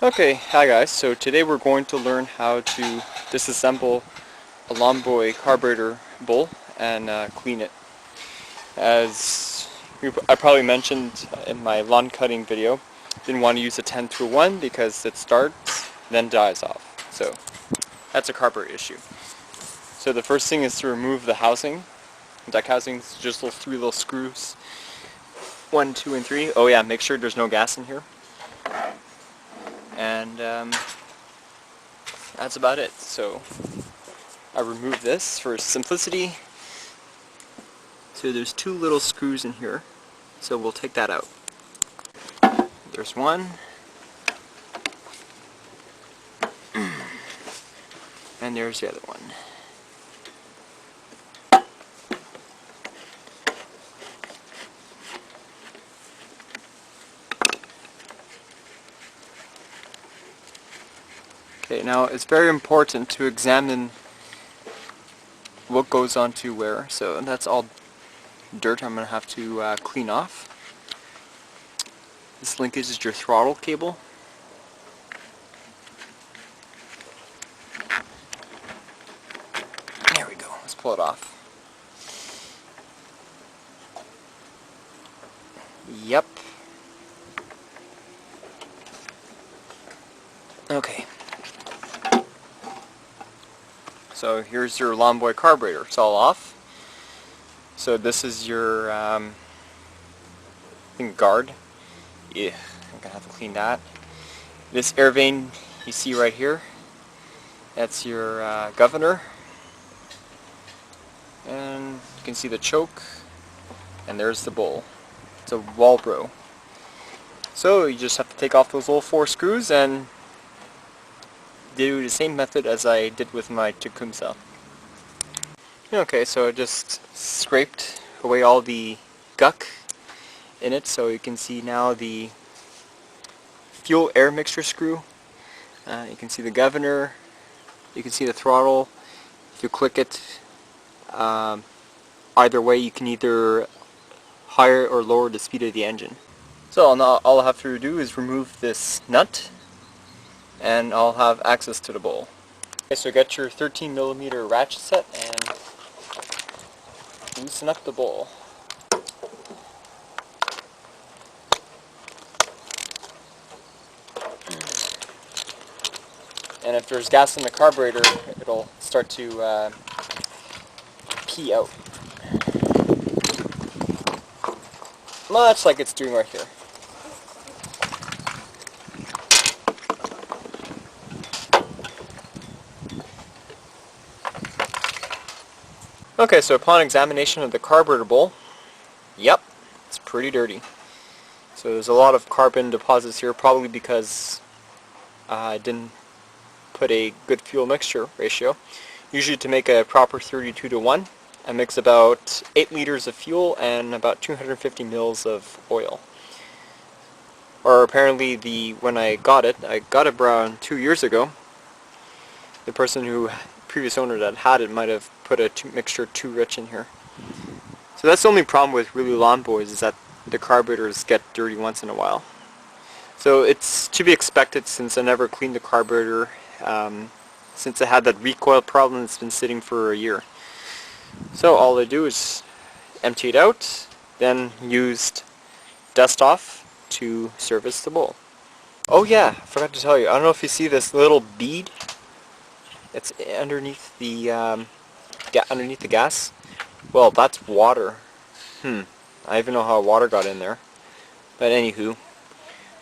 Okay, hi guys. So today we're going to learn how to disassemble a Lawnboy carburetor bowl and clean it. As I probably mentioned in my lawn cutting video, didn't want to use a 10 through 1 because it starts, then dies off. So that's a carburetor issue. So the first thing is to remove the housing. The deck housing is just three little screws. 1, 2, and 3. Oh yeah, make sure there's no gas in here. And that's about it. So I remove this for simplicity. So there's two little screws in here, so we'll take that out. There's one, and there's the other one. Okay, now it's very important to examine what goes onto where. So that's all dirt I'm going to have to clean off. This linkage is your throttle cable. There we go. Let's pull it off. Yep. Okay. So here's your Lawnboy carburetor. It's all off. So this is your I think guard. Yeah, I'm gonna have to clean that. This air vane you see right here, that's your governor. And you can see the choke, and there's the bowl. It's a Walbro. So you just have to take off those little 4 screws and do the same method as I did with my Tecumseh. Okay, so I just scraped away all the gunk in it, so you can see now the fuel air mixture screw. You can see the governor, you can see the throttle. If you click it either way, you can either higher or lower the speed of the engine. So now all I have to do is remove this nut and I'll have access to the bowl. Okay, so get your 13mm ratchet set and loosen up the bowl. And if there's gas in the carburetor, it'll start to pee out. Much like it's doing right here. Okay, so upon examination of the carburetor bowl, yep, it's pretty dirty. So there's a lot of carbon deposits here, probably because I didn't put a good fuel mixture ratio. Usually to make a proper 32:1, I mix about 8 liters of fuel and about 250 mils of oil. Or apparently when I got it around 2 years ago. The previous owner that had it might have put a mixture too rich in here. So that's the only problem with really Lawnboys, is that the carburetors get dirty once in a while. So it's to be expected since I never cleaned the carburetor, since I had that recoil problem that's been sitting for a year. So all I do is empty it out, then used dust off to service the bowl. Oh yeah, I forgot to tell you, I don't know if you see this little bead. It's underneath the gas. Well, that's water. I even know how water got in there. But anywho,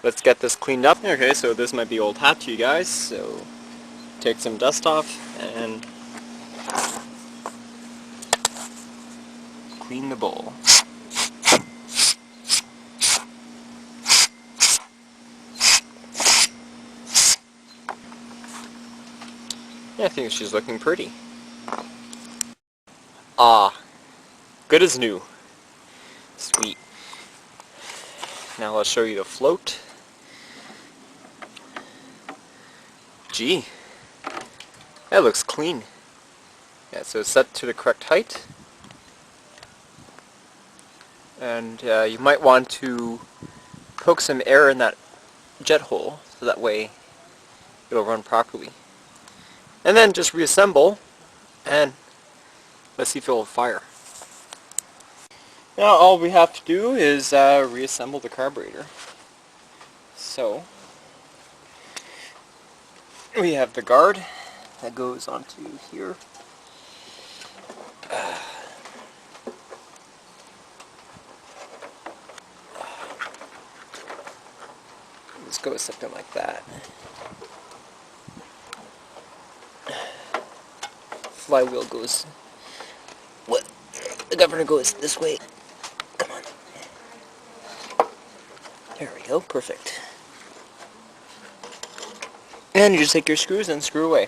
let's get this cleaned up. Okay, so this might be old hat to you guys. So take some dust off and clean the bowl. Yeah, I think she's looking pretty. Ah, good as new. Sweet. Now I'll show you the float. Gee, that looks clean. Yeah, so it's set to the correct height. And you might want to poke some air in that jet hole, so that way it'll run properly. And then just reassemble, and let's see if it'll fire. Now all we have to do is reassemble the carburetor. So we have the guard that goes onto here. Let's go with something like that. Flywheel goes, what? The governor goes this way. Come on. There we go, perfect. And you just take your screws and screw away.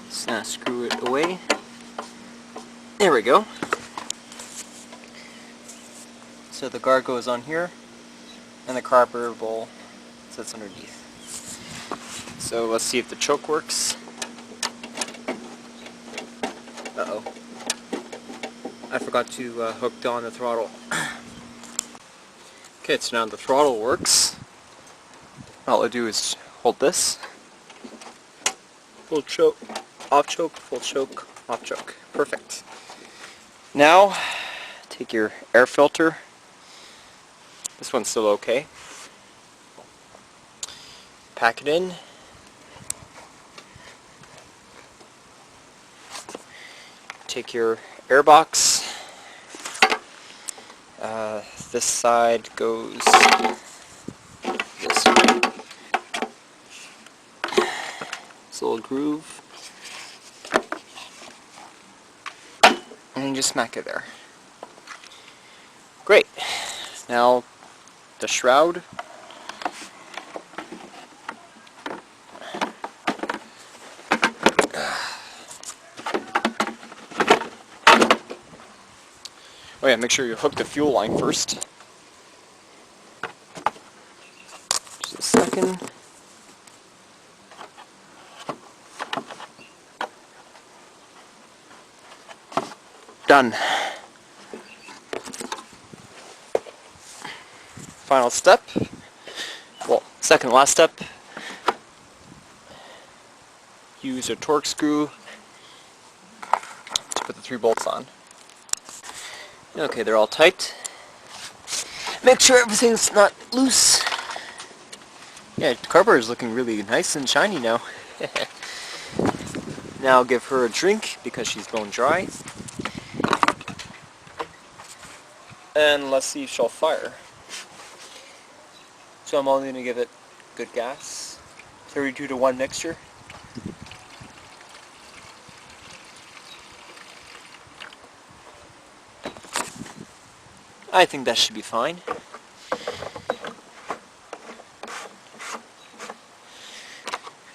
Just now screw it away. There we go. So the guard goes on here, and the carburetor bowl sits underneath. So let's see if the choke works. Uh-oh. I forgot to hook on the throttle. Okay, so now the throttle works. All I do is hold this. Full choke, off choke, full choke, off choke. Perfect. Now, take your air filter. This one's still okay. Pack it in. Take your air box. This side goes this way. This little groove. And you just smack it there. Great. Now the shroud. Oh yeah, make sure you hook the fuel line first. Just a second. Done. Final step. Well, second last step. Use a torque screw to put the 3 bolts on. Okay, they're all tight. Make sure everything's not loose. Yeah, the carburetor is looking really nice and shiny now. Now I'll give her a drink because she's bone dry. And let's see if she'll fire. So I'm only going to give it good gas. 32-to-1 mixture. I think that should be fine.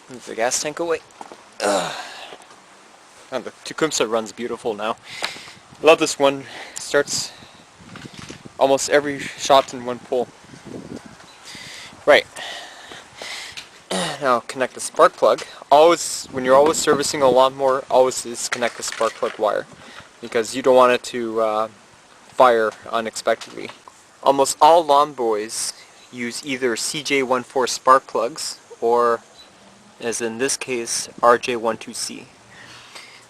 Move the gas tank away. And the Tecumseh runs beautiful now. Love this one. Starts almost every shot in one pull. Right. Now connect the spark plug. Always, when you're always servicing a lawnmower, always disconnect the spark plug wire because you don't want it to fire unexpectedly. Almost all Lawnboys use either CJ14 spark plugs or, as in this case, RJ12C.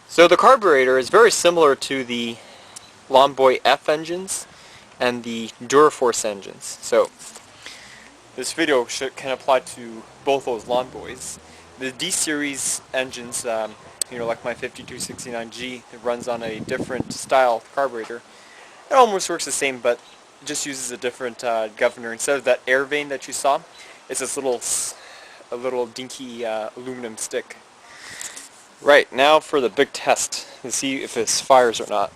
So the carburetor is very similar to the Lawnboy F engines and the Duraforce engines. So this video can apply to both those Lawnboys. The D-series engines, like my 5269G, it runs on a different style carburetor. It almost works the same, but it just uses a different governor. Instead of that air vane that you saw, it's this little dinky aluminum stick. Right, now for the big test to see if this fires or not.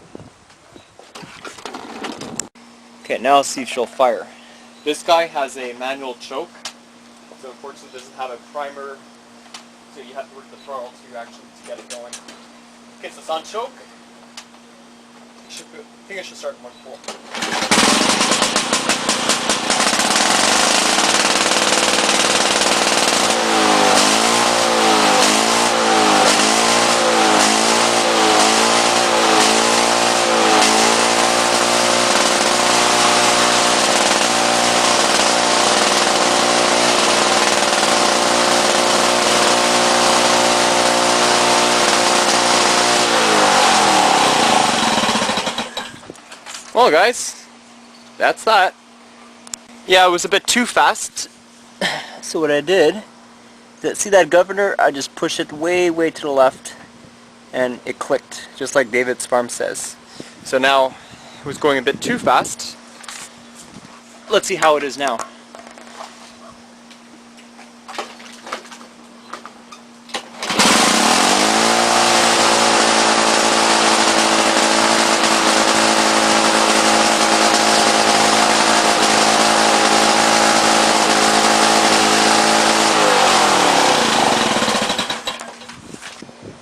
Okay, now let's see if she'll fire. This guy has a manual choke, so unfortunately it doesn't have a primer, so you have to work the throttle to actually get it going. Okay, so it's on choke. I think I should start in one pull. Well guys, that's that. Yeah, it was a bit too fast. So what I did, see that governor? I just pushed it way to the left and it clicked, just like David's farm says. So now it was going a bit too fast. Let's see how it is now.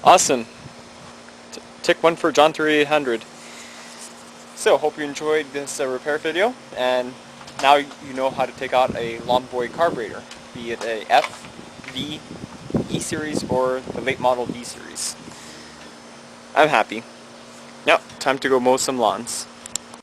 Awesome. Tick one for John 3800. So, hope you enjoyed this repair video, and now you know how to take out a Lawnboy carburetor, be it a F, V, E series, or the late model D series. I'm happy. Now, time to go mow some lawns.